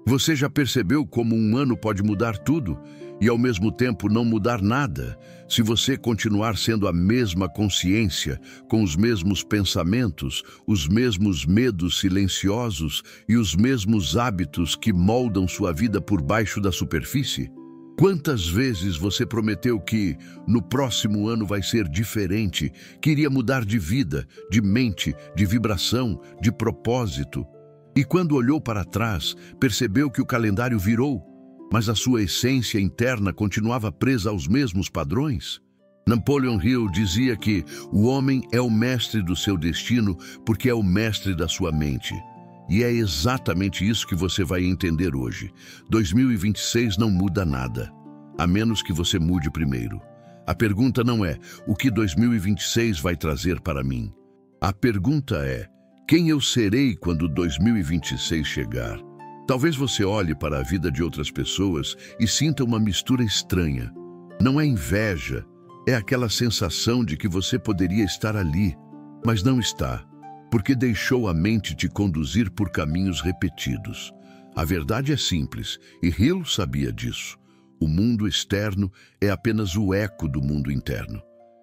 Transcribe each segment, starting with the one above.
Você já percebeu como um ano pode mudar tudo e ao mesmo tempo não mudar nada, se você continuar sendo a mesma consciência, com os mesmos pensamentos, os mesmos medos silenciosos e os mesmos hábitos que moldam sua vida por baixo da superfície? Quantas vezes você prometeu que no próximo ano vai ser diferente, que iria mudar de vida, de mente, de vibração, de propósito? E quando olhou para trás, percebeu que o calendário virou, mas a sua essência interna continuava presa aos mesmos padrões? Napoleon Hill dizia que o homem é o mestre do seu destino porque é o mestre da sua mente. E é exatamente isso que você vai entender hoje. 2026 não muda nada, a menos que você mude primeiro. A pergunta não é o que 2026 vai trazer para mim. A pergunta é: quem eu serei quando 2026 chegar? Talvez você olhe para a vida de outras pessoas e sinta uma mistura estranha. Não é inveja, é aquela sensação de que você poderia estar ali, mas não está, porque deixou a mente te conduzir por caminhos repetidos. A verdade é simples, e Hill sabia disso. O mundo externo é apenas o eco do mundo interno.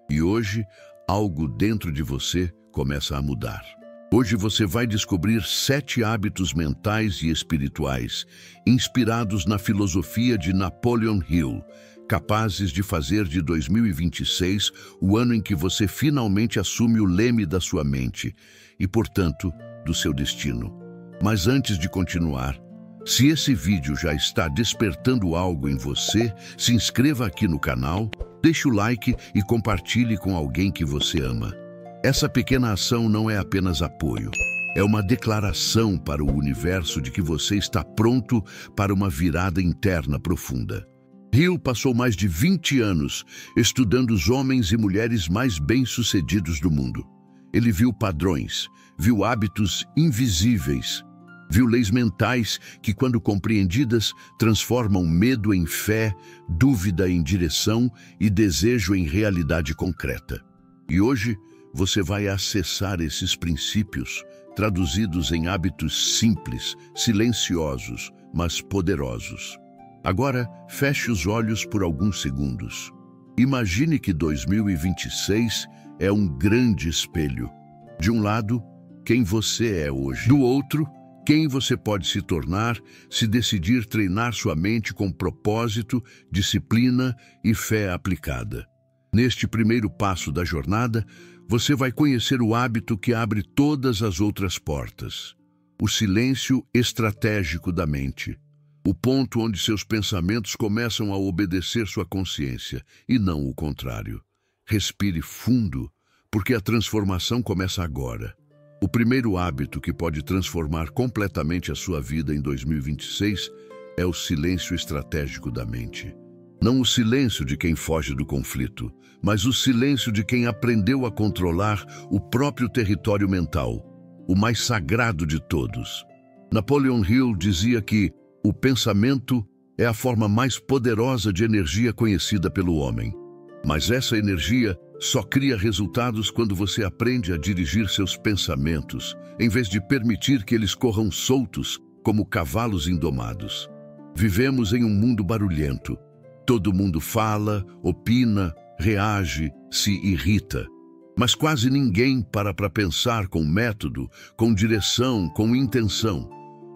E hoje, algo dentro de você começa a mudar. Hoje você vai descobrir 7 hábitos mentais e espirituais, inspirados na filosofia de Napoleon Hill, capazes de fazer de 2026 o ano em que você finalmente assume o leme da sua mente e, portanto, do seu destino. Mas antes de continuar, se esse vídeo já está despertando algo em você, se inscreva aqui no canal, deixe o like e compartilhe com alguém que você ama. Essa pequena ação não é apenas apoio, é uma declaração para o universo de que você está pronto para uma virada interna profunda. Hill passou mais de 20 anos estudando os homens e mulheres mais bem-sucedidos do mundo. Ele viu padrões, viu hábitos invisíveis, viu leis mentais que, quando compreendidas, transformam medo em fé, dúvida em direção e desejo em realidade concreta. E hoje, você vai acessar esses princípios, traduzidos em hábitos simples, silenciosos, mas poderosos. Agora, feche os olhos por alguns segundos. Imagine que 2026 é um grande espelho. De um lado, quem você é hoje. Do outro, quem você pode se tornar se decidir treinar sua mente com propósito, disciplina e fé aplicada. Neste primeiro passo da jornada, você vai conhecer o hábito que abre todas as outras portas. O silêncio estratégico da mente. O ponto onde seus pensamentos começam a obedecer sua consciência, e não o contrário. Respire fundo, porque a transformação começa agora. O primeiro hábito que pode transformar completamente a sua vida em 2026 é o silêncio estratégico da mente. Não o silêncio de quem foge do conflito, mas o silêncio de quem aprendeu a controlar o próprio território mental, o mais sagrado de todos. Napoleon Hill dizia que o pensamento é a forma mais poderosa de energia conhecida pelo homem. Mas essa energia só cria resultados quando você aprende a dirigir seus pensamentos, em vez de permitir que eles corram soltos como cavalos indomados. Vivemos em um mundo barulhento. Todo mundo fala, opina, reage, se irrita. Mas quase ninguém para pensar com método, com direção, com intenção.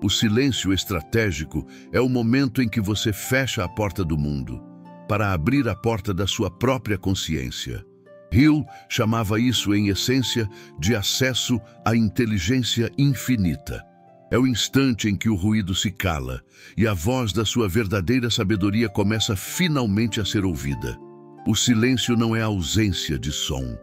O silêncio estratégico é o momento em que você fecha a porta do mundo, para abrir a porta da sua própria consciência. Hill chamava isso, em essência, de acesso à inteligência infinita. É o instante em que o ruído se cala e a voz da sua verdadeira sabedoria começa finalmente a ser ouvida. O silêncio não é ausência de som,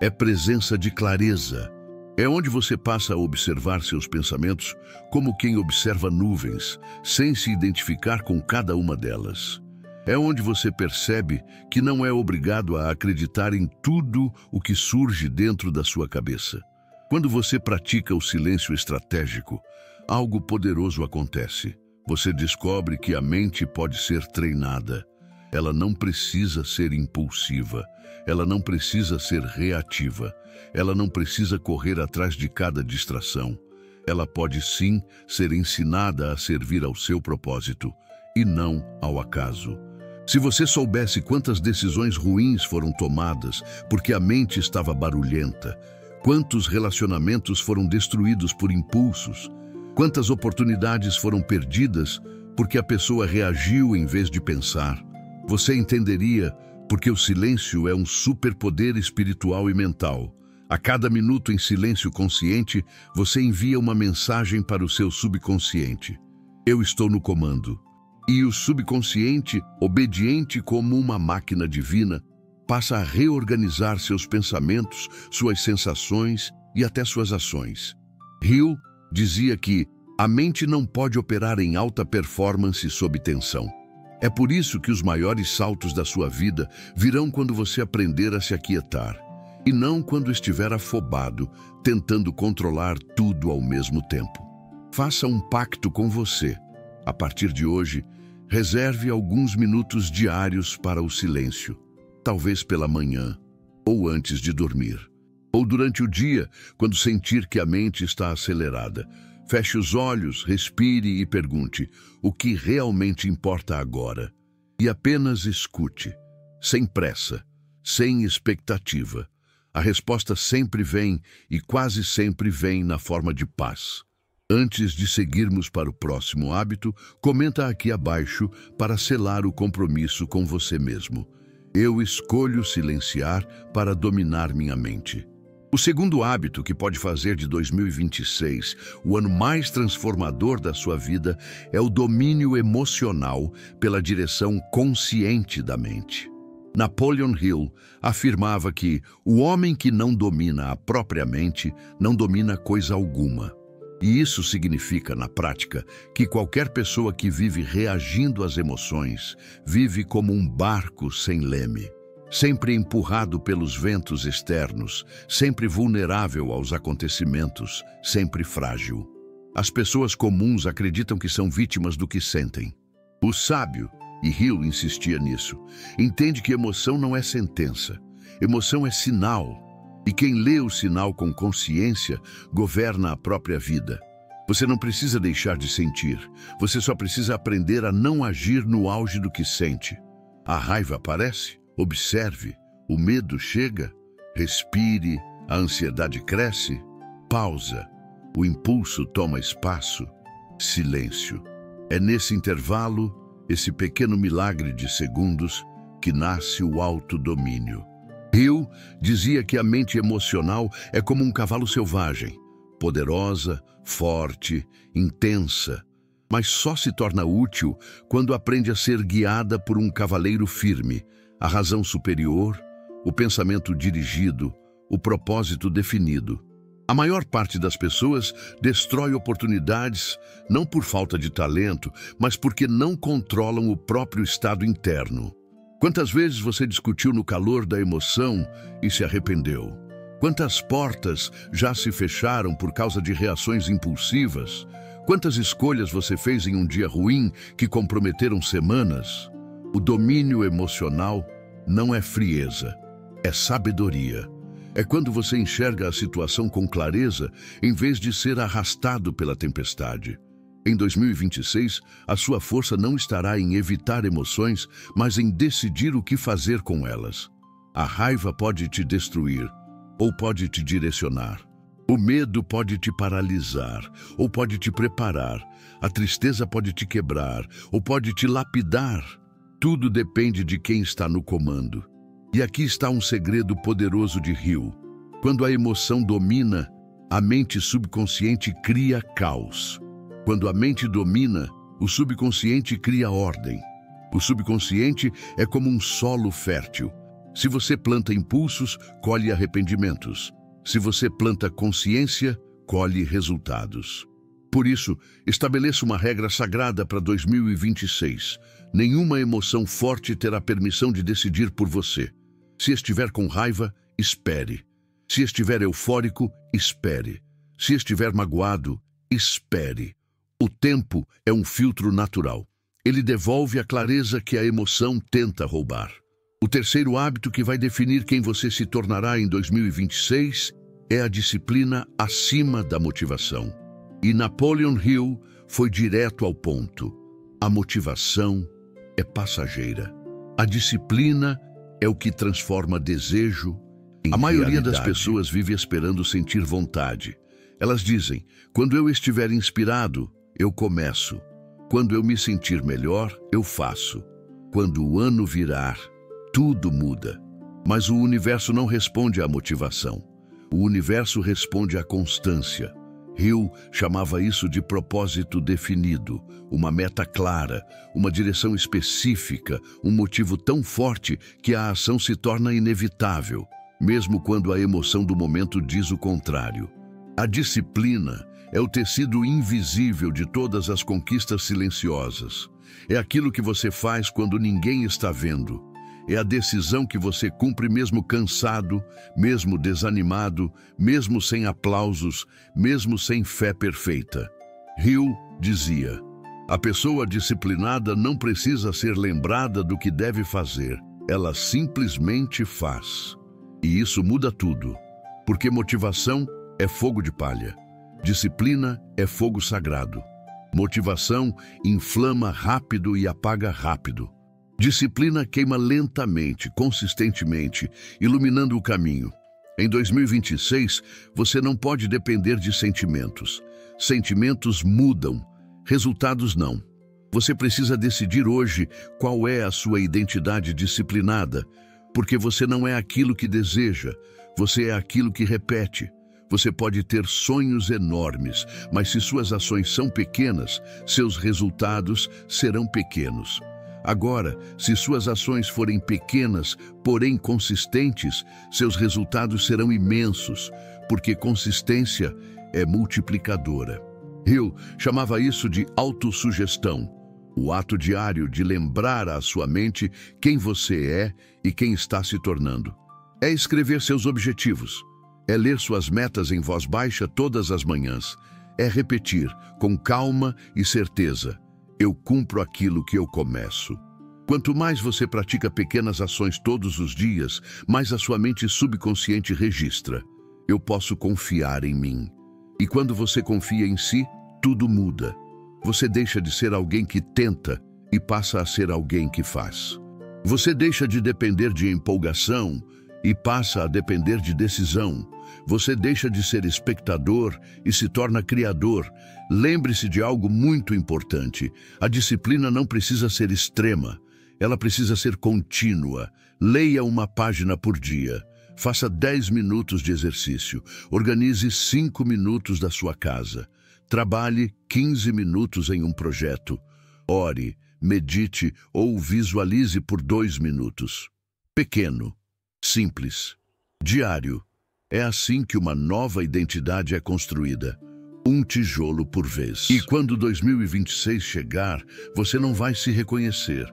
é presença de clareza. É onde você passa a observar seus pensamentos como quem observa nuvens, sem se identificar com cada uma delas. É onde você percebe que não é obrigado a acreditar em tudo o que surge dentro da sua cabeça. Quando você pratica o silêncio estratégico, algo poderoso acontece. Você descobre que a mente pode ser treinada. Ela não precisa ser impulsiva. Ela não precisa ser reativa. Ela não precisa correr atrás de cada distração. Ela pode sim ser ensinada a servir ao seu propósito e não ao acaso. Se você soubesse quantas decisões ruins foram tomadas porque a mente estava barulhenta, quantos relacionamentos foram destruídos por impulsos, quantas oportunidades foram perdidas porque a pessoa reagiu em vez de pensar, você entenderia porque o silêncio é um superpoder espiritual e mental. A cada minuto em silêncio consciente, você envia uma mensagem para o seu subconsciente. Eu estou no comando. E o subconsciente, obediente como uma máquina divina, passa a reorganizar seus pensamentos, suas sensações e até suas ações. Hill dizia que a mente não pode operar em alta performance sob tensão. É por isso que os maiores saltos da sua vida virão quando você aprender a se aquietar, e não quando estiver afobado, tentando controlar tudo ao mesmo tempo. Faça um pacto com você. A partir de hoje, reserve alguns minutos diários para o silêncio, talvez pela manhã, ou antes de dormir, ou durante o dia, quando sentir que a mente está acelerada. Feche os olhos, respire e pergunte o que realmente importa agora. E apenas escute, sem pressa, sem expectativa. A resposta sempre vem e quase sempre vem na forma de paz. Antes de seguirmos para o próximo hábito, comenta aqui abaixo para selar o compromisso com você mesmo. Eu escolho silenciar para dominar minha mente. O segundo hábito que pode fazer de 2026 o ano mais transformador da sua vida é o domínio emocional pela direção consciente da mente. Napoleon Hill afirmava que o homem que não domina a própria mente não domina coisa alguma. E isso significa, na prática, que qualquer pessoa que vive reagindo às emoções vive como um barco sem leme, sempre empurrado pelos ventos externos, sempre vulnerável aos acontecimentos, sempre frágil. As pessoas comuns acreditam que são vítimas do que sentem. O sábio, e Hill insistia nisso, entende que emoção não é sentença, emoção é sinal. E quem lê o sinal com consciência governa a própria vida. Você não precisa deixar de sentir, você só precisa aprender a não agir no auge do que sente. A raiva aparece? Observe. O medo chega? Respire. A ansiedade cresce? Pausa. O impulso toma espaço? Silêncio. É nesse intervalo, esse pequeno milagre de segundos, que nasce o autodomínio. Hill dizia que a mente emocional é como um cavalo selvagem, poderosa, forte, intensa, mas só se torna útil quando aprende a ser guiada por um cavaleiro firme, a razão superior, o pensamento dirigido, o propósito definido. A maior parte das pessoas destrói oportunidades não por falta de talento, mas porque não controlam o próprio estado interno. Quantas vezes você discutiu no calor da emoção e se arrependeu? Quantas portas já se fecharam por causa de reações impulsivas? Quantas escolhas você fez em um dia ruim que comprometeram semanas? O domínio emocional não é frieza, é sabedoria. É quando você enxerga a situação com clareza em vez de ser arrastado pela tempestade. Em 2026, a sua força não estará em evitar emoções, mas em decidir o que fazer com elas. A raiva pode te destruir, ou pode te direcionar. O medo pode te paralisar, ou pode te preparar. A tristeza pode te quebrar, ou pode te lapidar. Tudo depende de quem está no comando. E aqui está um segredo poderoso de Hill. Quando a emoção domina, a mente subconsciente cria caos. Quando a mente domina, o subconsciente cria ordem. O subconsciente é como um solo fértil. Se você planta impulsos, colhe arrependimentos. Se você planta consciência, colhe resultados. Por isso, estabeleça uma regra sagrada para 2026. Nenhuma emoção forte terá permissão de decidir por você. Se estiver com raiva, espere. Se estiver eufórico, espere. Se estiver magoado, espere. O tempo é um filtro natural. Ele devolve a clareza que a emoção tenta roubar. O terceiro hábito que vai definir quem você se tornará em 2026 é a disciplina acima da motivação. E Napoleon Hill foi direto ao ponto. A motivação é passageira. A disciplina é o que transforma desejo em realidade. A maioria das pessoas vive esperando sentir vontade. Elas dizem, quando eu estiver inspirado, eu começo. Quando eu me sentir melhor, eu faço. Quando o ano virar, tudo muda. Mas o universo não responde à motivação. O universo responde à constância. Hill chamava isso de propósito definido, uma meta clara, uma direção específica, um motivo tão forte que a ação se torna inevitável, mesmo quando a emoção do momento diz o contrário. A disciplina é o tecido invisível de todas as conquistas silenciosas. É aquilo que você faz quando ninguém está vendo. É a decisão que você cumpre mesmo cansado, mesmo desanimado, mesmo sem aplausos, mesmo sem fé perfeita. Hill dizia, a pessoa disciplinada não precisa ser lembrada do que deve fazer. Ela simplesmente faz. E isso muda tudo. Porque motivação é fogo de palha. Disciplina é fogo sagrado. Motivação inflama rápido e apaga rápido. Disciplina queima lentamente, consistentemente, iluminando o caminho. Em 2026, você não pode depender de sentimentos. Sentimentos mudam, resultados não. Você precisa decidir hoje qual é a sua identidade disciplinada, porque você não é aquilo que deseja, você é aquilo que repete. Você pode ter sonhos enormes, mas se suas ações são pequenas, seus resultados serão pequenos. Agora, se suas ações forem pequenas, porém consistentes, seus resultados serão imensos, porque consistência é multiplicadora. Hill chamava isso de autossugestão, o ato diário de lembrar à sua mente quem você é e quem está se tornando. É escrever seus objetivos. É ler suas metas em voz baixa todas as manhãs. É repetir, com calma e certeza, eu cumpro aquilo que eu começo. Quanto mais você pratica pequenas ações todos os dias, mais a sua mente subconsciente registra. Eu posso confiar em mim. E quando você confia em si, tudo muda. Você deixa de ser alguém que tenta e passa a ser alguém que faz. Você deixa de depender de empolgação e passa a depender de decisão. Você deixa de ser espectador e se torna criador. Lembre-se de algo muito importante. A disciplina não precisa ser extrema. Ela precisa ser contínua. Leia uma página por dia. Faça 10 minutos de exercício. Organize 5 minutos da sua casa. Trabalhe 15 minutos em um projeto. Ore, medite ou visualize por 2 minutos. Pequeno, simples, diário. É assim que uma nova identidade é construída, um tijolo por vez. E quando 2026 chegar, você não vai se reconhecer.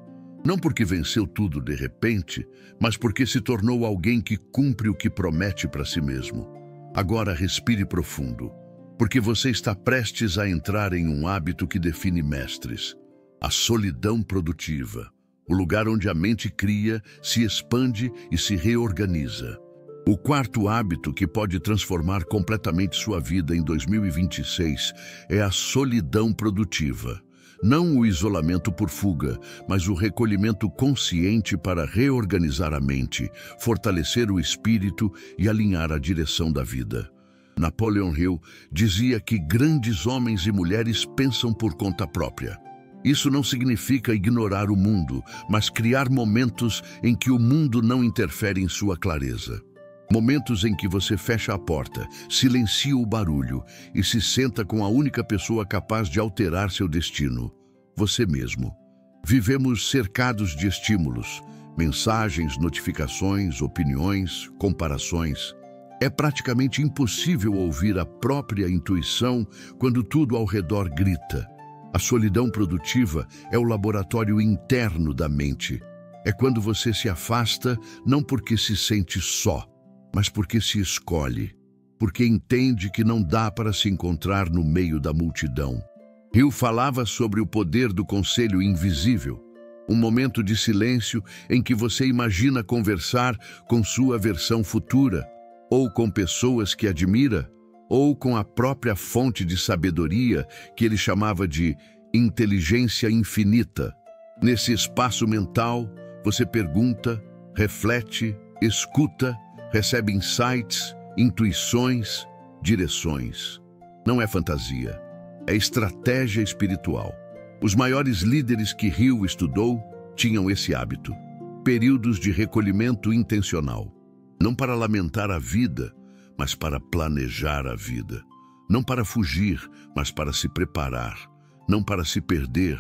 Não porque venceu tudo de repente, mas porque se tornou alguém que cumpre o que promete para si mesmo. Agora respire profundo, porque você está prestes a entrar em um hábito que define mestres. A solidão produtiva, o lugar onde a mente cria, se expande e se reorganiza. O quarto hábito que pode transformar completamente sua vida em 2026 é a solidão produtiva. Não o isolamento por fuga, mas o recolhimento consciente para reorganizar a mente, fortalecer o espírito e alinhar a direção da vida. Napoleon Hill dizia que grandes homens e mulheres pensam por conta própria. Isso não significa ignorar o mundo, mas criar momentos em que o mundo não interfere em sua clareza. Momentos em que você fecha a porta, silencia o barulho e se senta com a única pessoa capaz de alterar seu destino, você mesmo. Vivemos cercados de estímulos, mensagens, notificações, opiniões, comparações. É praticamente impossível ouvir a própria intuição quando tudo ao redor grita. A solidão produtiva é o laboratório interno da mente. É quando você se afasta não porque se sente só, mas porque se escolhe, porque entende que não dá para se encontrar no meio da multidão. Hill falava sobre o poder do conselho invisível, um momento de silêncio em que você imagina conversar com sua versão futura, ou com pessoas que admira, ou com a própria fonte de sabedoria que ele chamava de inteligência infinita. Nesse espaço mental, você pergunta, reflete, escuta, recebe insights, intuições, direções. Não é fantasia, é estratégia espiritual. Os maiores líderes que Hill estudou tinham esse hábito. Períodos de recolhimento intencional. Não para lamentar a vida, mas para planejar a vida. Não para fugir, mas para se preparar. Não para se perder,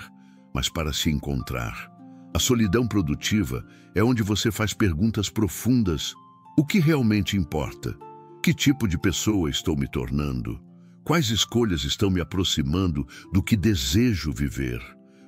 mas para se encontrar. A solidão produtiva é onde você faz perguntas profundas. O que realmente importa? Que tipo de pessoa estou me tornando? Quais escolhas estão me aproximando do que desejo viver?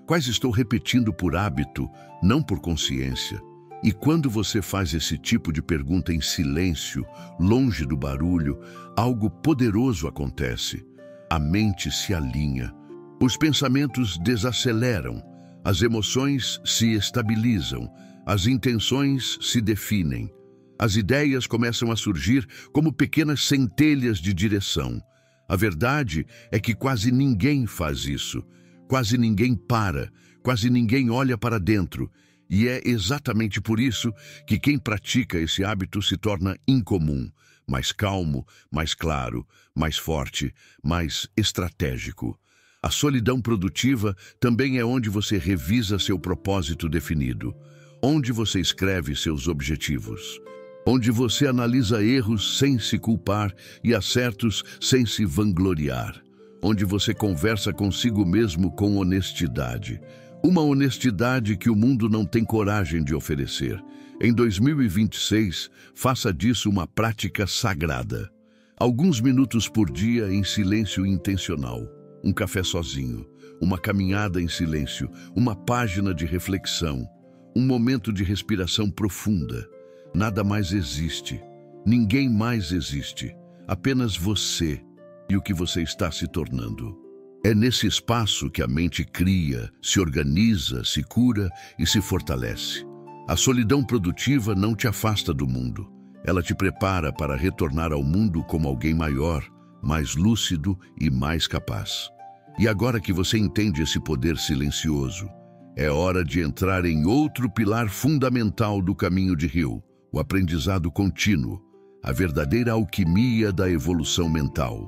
Quais estou repetindo por hábito, não por consciência? E quando você faz esse tipo de pergunta em silêncio, longe do barulho, algo poderoso acontece. A mente se alinha, os pensamentos desaceleram, as emoções se estabilizam, as intenções se definem. As ideias começam a surgir como pequenas centelhas de direção. A verdade é que quase ninguém faz isso. Quase ninguém para, quase ninguém olha para dentro. E é exatamente por isso que quem pratica esse hábito se torna incomum, mais calmo, mais claro, mais forte, mais estratégico. A solidão produtiva também é onde você revisa seu propósito definido, onde você escreve seus objetivos, onde você analisa erros sem se culpar e acertos sem se vangloriar, onde você conversa consigo mesmo com honestidade. Uma honestidade que o mundo não tem coragem de oferecer. Em 2026, faça disso uma prática sagrada. Alguns minutos por dia em silêncio intencional. Um café sozinho, uma caminhada em silêncio, uma página de reflexão, um momento de respiração profunda. Nada mais existe, ninguém mais existe, apenas você e o que você está se tornando. É nesse espaço que a mente cria, se organiza, se cura e se fortalece. A solidão produtiva não te afasta do mundo. Ela te prepara para retornar ao mundo como alguém maior, mais lúcido e mais capaz. E agora que você entende esse poder silencioso, é hora de entrar em outro pilar fundamental do caminho de Hill, o aprendizado contínuo, a verdadeira alquimia da evolução mental.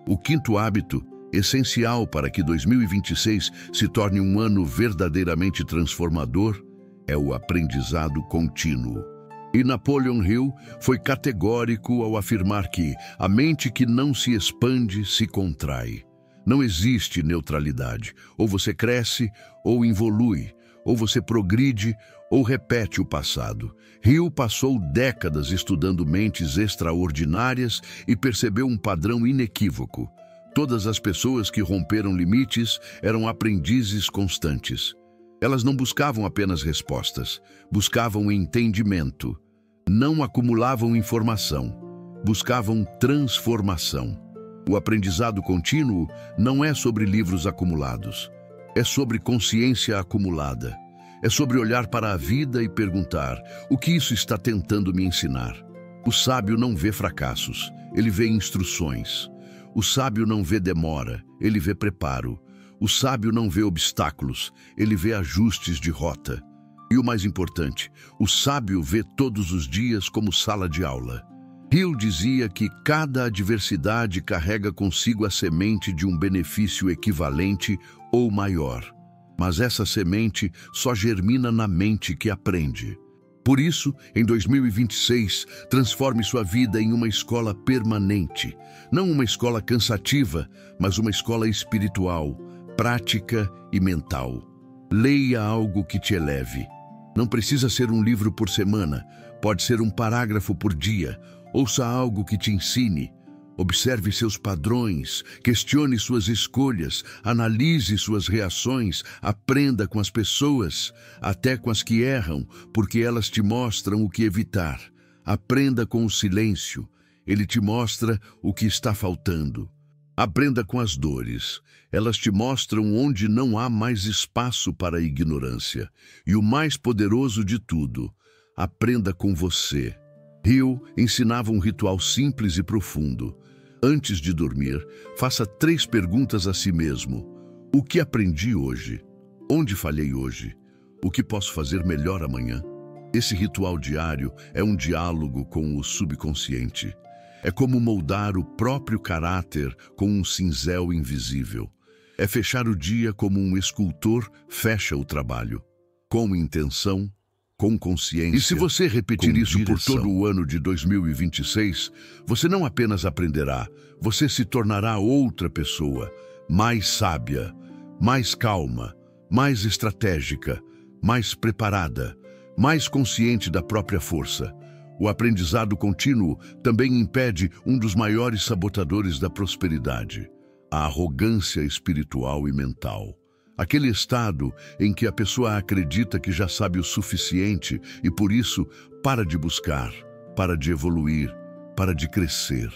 O quinto hábito, essencial para que 2026 se torne um ano verdadeiramente transformador, é o aprendizado contínuo. E Napoleon Hill foi categórico ao afirmar que a mente que não se expande se contrai. Não existe neutralidade. Ou você cresce, ou evolui, ou você progride, ou repete o passado. Hill passou décadas estudando mentes extraordinárias e percebeu um padrão inequívoco. Todas as pessoas que romperam limites eram aprendizes constantes. Elas não buscavam apenas respostas, buscavam entendimento. Não acumulavam informação, buscavam transformação. O aprendizado contínuo não é sobre livros acumulados, é sobre consciência acumulada. É sobre olhar para a vida e perguntar: o que isso está tentando me ensinar? O sábio não vê fracassos, ele vê instruções. O sábio não vê demora, ele vê preparo. O sábio não vê obstáculos, ele vê ajustes de rota. E o mais importante, o sábio vê todos os dias como sala de aula. Hill dizia que cada adversidade carrega consigo a semente de um benefício equivalente ou maior. Mas essa semente só germina na mente que aprende. Por isso, em 2026, transforme sua vida em uma escola permanente. Não uma escola cansativa, mas uma escola espiritual, prática e mental. Leia algo que te eleve. Não precisa ser um livro por semana, pode ser um parágrafo por dia. Ouça algo que te ensine. Observe seus padrões, questione suas escolhas, analise suas reações, aprenda com as pessoas, até com as que erram, porque elas te mostram o que evitar. Aprenda com o silêncio, ele te mostra o que está faltando. Aprenda com as dores. Elas te mostram onde não há mais espaço para a ignorância. E o mais poderoso de tudo, aprenda com você. Hill ensinava um ritual simples e profundo. Antes de dormir, faça 3 perguntas a si mesmo. O que aprendi hoje? Onde falhei hoje? O que posso fazer melhor amanhã? Esse ritual diário é um diálogo com o subconsciente. É como moldar o próprio caráter com um cinzel invisível. É fechar o dia como um escultor fecha o trabalho. Com intenção, com consciência. E se você repetir isso por todo o ano de 2026, você não apenas aprenderá, você se tornará outra pessoa, mais sábia, mais calma, mais estratégica, mais preparada, mais consciente da própria força. O aprendizado contínuo também impede um dos maiores sabotadores da prosperidade, a arrogância espiritual e mental. Aquele estado em que a pessoa acredita que já sabe o suficiente e, por isso, para de buscar, para de evoluir, para de crescer.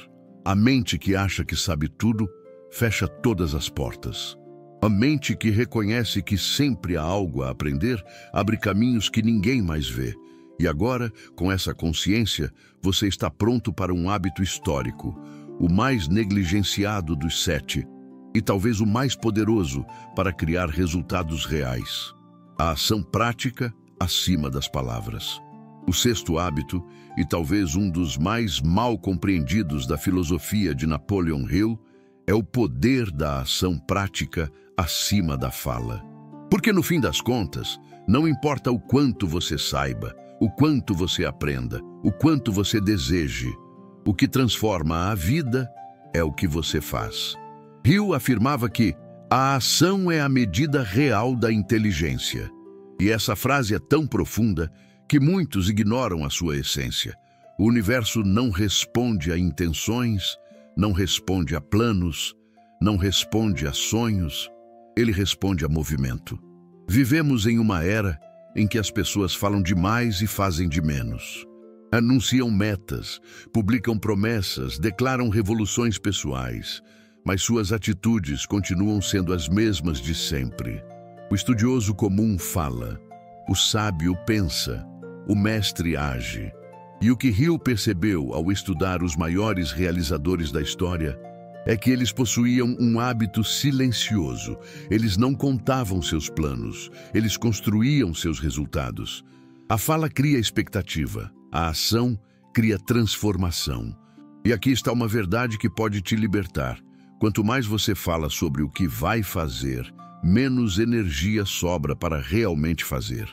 A mente que acha que sabe tudo, fecha todas as portas. A mente que reconhece que sempre há algo a aprender, abre caminhos que ninguém mais vê. E agora, com essa consciência, você está pronto para um hábito histórico, o mais negligenciado dos 7, e talvez o mais poderoso para criar resultados reais. A ação prática acima das palavras. O 6º hábito, e talvez um dos mais mal compreendidos da filosofia de Napoleon Hill, é o poder da ação prática acima da fala. Porque no fim das contas, não importa o quanto você saiba, o quanto você aprenda, o quanto você deseje, o que transforma a vida é o que você faz. Hill afirmava que a ação é a medida real da inteligência. E essa frase é tão profunda que muitos ignoram a sua essência. O universo não responde a intenções, não responde a planos, não responde a sonhos, ele responde a movimento. Vivemos em uma era em que as pessoas falam demais e fazem de menos. Anunciam metas, publicam promessas, declaram revoluções pessoais, mas suas atitudes continuam sendo as mesmas de sempre. O estudioso comum fala, o sábio pensa, o mestre age. E o que Hill percebeu ao estudar os maiores realizadores da história é que eles possuíam um hábito silencioso. Eles não contavam seus planos, eles construíam seus resultados. A fala cria expectativa, a ação cria transformação. E aqui está uma verdade que pode te libertar. Quanto mais você fala sobre o que vai fazer, menos energia sobra para realmente fazer.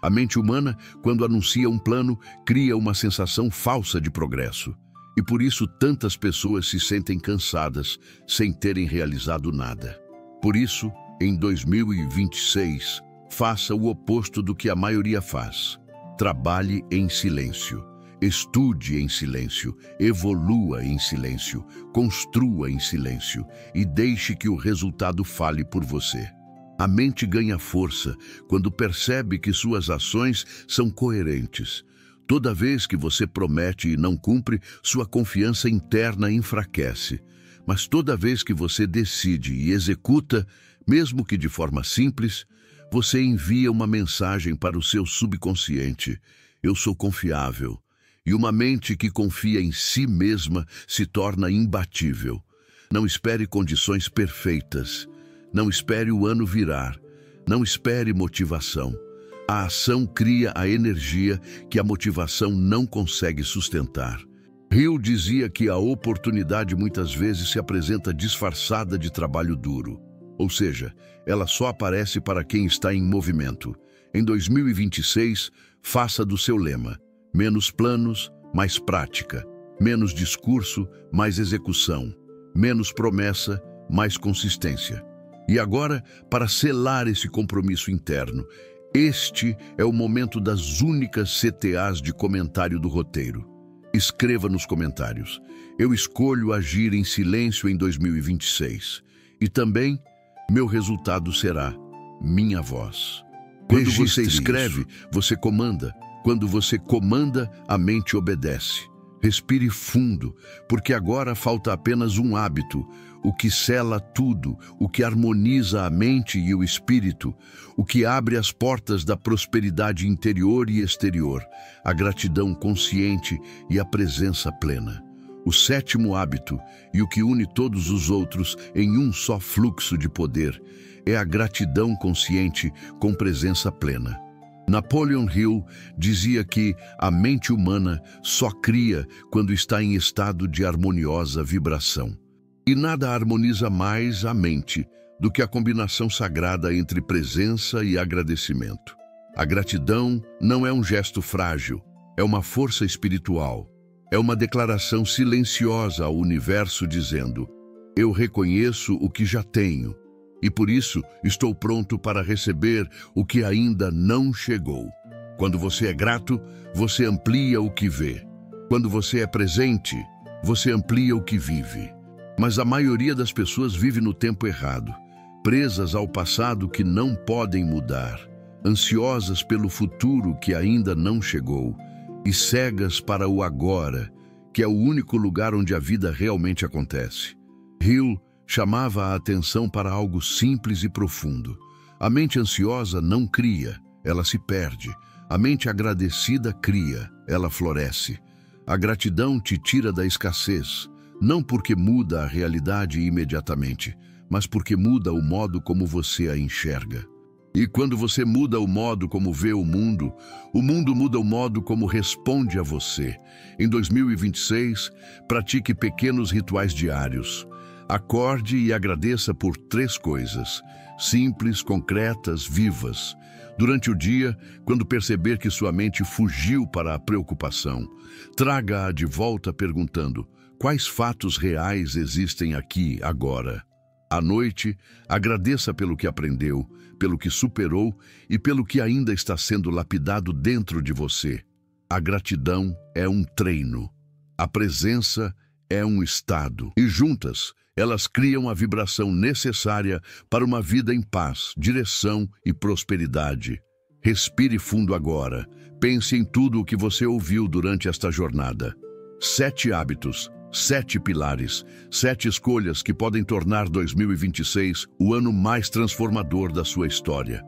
A mente humana, quando anuncia um plano, cria uma sensação falsa de progresso. E por isso tantas pessoas se sentem cansadas sem terem realizado nada. Por isso, em 2026, faça o oposto do que a maioria faz. Trabalhe em silêncio, estude em silêncio, evolua em silêncio, construa em silêncio e deixe que o resultado fale por você. A mente ganha força quando percebe que suas ações são coerentes. Toda vez que você promete e não cumpre, sua confiança interna enfraquece. Mas toda vez que você decide e executa, mesmo que de forma simples, você envia uma mensagem para o seu subconsciente. Eu sou confiável. E uma mente que confia em si mesma se torna imbatível. Não espere condições perfeitas. Não espere o ano virar. Não espere motivação. A ação cria a energia que a motivação não consegue sustentar. Hill dizia que a oportunidade muitas vezes se apresenta disfarçada de trabalho duro. Ou seja, ela só aparece para quem está em movimento. Em 2026, faça do seu lema: menos planos, mais prática. Menos discurso, mais execução. Menos promessa, mais consistência. E agora, para selar esse compromisso interno, este é o momento das únicas CTAs de comentário do roteiro. Escreva nos comentários: eu escolho agir em silêncio em 2026. E também, meu resultado será minha voz. Quando você escreve, você comanda. Quando você comanda, a mente obedece. Respire fundo, porque agora falta apenas um hábito, o que sela tudo, o que harmoniza a mente e o espírito, o que abre as portas da prosperidade interior e exterior, a gratidão consciente e a presença plena. O sétimo hábito, e o que une todos os outros em um só fluxo de poder, é a gratidão consciente com presença plena. Napoleon Hill dizia que a mente humana só cria quando está em estado de harmoniosa vibração. E nada harmoniza mais a mente do que a combinação sagrada entre presença e agradecimento. A gratidão não é um gesto frágil, é uma força espiritual. É uma declaração silenciosa ao universo dizendo: eu reconheço o que já tenho. E por isso estou pronto para receber o que ainda não chegou. Quando você é grato, você amplia o que vê. Quando você é presente, você amplia o que vive. Mas a maioria das pessoas vive no tempo errado, presas ao passado que não podem mudar, ansiosas pelo futuro que ainda não chegou e cegas para o agora, que é o único lugar onde a vida realmente acontece. Hill chamava a atenção para algo simples e profundo. A mente ansiosa não cria, ela se perde. A mente agradecida cria, ela floresce. A gratidão te tira da escassez, não porque muda a realidade imediatamente, mas porque muda o modo como você a enxerga. E quando você muda o modo como vê o mundo muda o modo como responde a você. Em 2026, pratique pequenos rituais diários. Acorde e agradeça por 3 coisas, simples, concretas, vivas. Durante o dia, quando perceber que sua mente fugiu para a preocupação, traga-a de volta perguntando: quais fatos reais existem aqui, agora? À noite, agradeça pelo que aprendeu, pelo que superou e pelo que ainda está sendo lapidado dentro de você. A gratidão é um treino. A presença é um estado. E juntas, elas criam a vibração necessária para uma vida em paz, direção e prosperidade. Respire fundo agora. Pense em tudo o que você ouviu durante esta jornada. 7 hábitos, 7 pilares, 7 escolhas que podem tornar 2026 o ano mais transformador da sua história.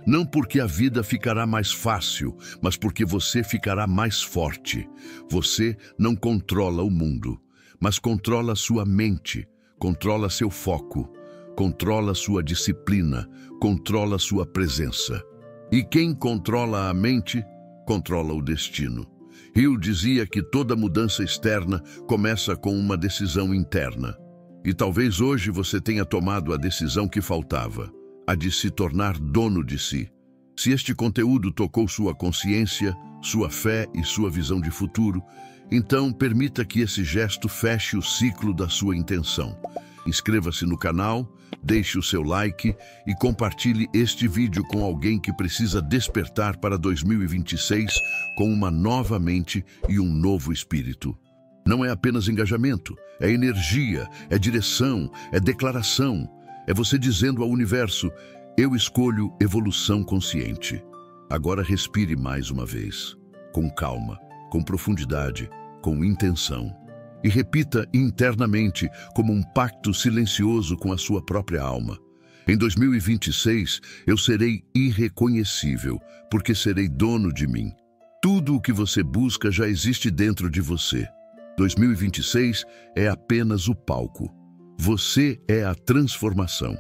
Não porque a vida ficará mais fácil, mas porque você ficará mais forte. Você não controla o mundo, mas controla sua mente. Controla seu foco, controla sua disciplina, controla sua presença. E quem controla a mente, controla o destino. Hill dizia que toda mudança externa começa com uma decisão interna. E talvez hoje você tenha tomado a decisão que faltava, a de se tornar dono de si. Se este conteúdo tocou sua consciência, sua fé e sua visão de futuro, então permita que esse gesto feche o ciclo da sua intenção. Inscreva-se no canal, deixe o seu like e compartilhe este vídeo com alguém que precisa despertar para 2026 com uma nova mente e um novo espírito. Não é apenas engajamento, é energia, é direção, é declaração. É você dizendo ao universo: eu escolho evolução consciente. Agora respire mais uma vez, com calma, com profundidade, com intenção. E repita internamente como um pacto silencioso com a sua própria alma. Em 2026, eu serei irreconhecível, porque serei dono de mim. Tudo o que você busca já existe dentro de você. 2026 é apenas o palco. Você é a transformação.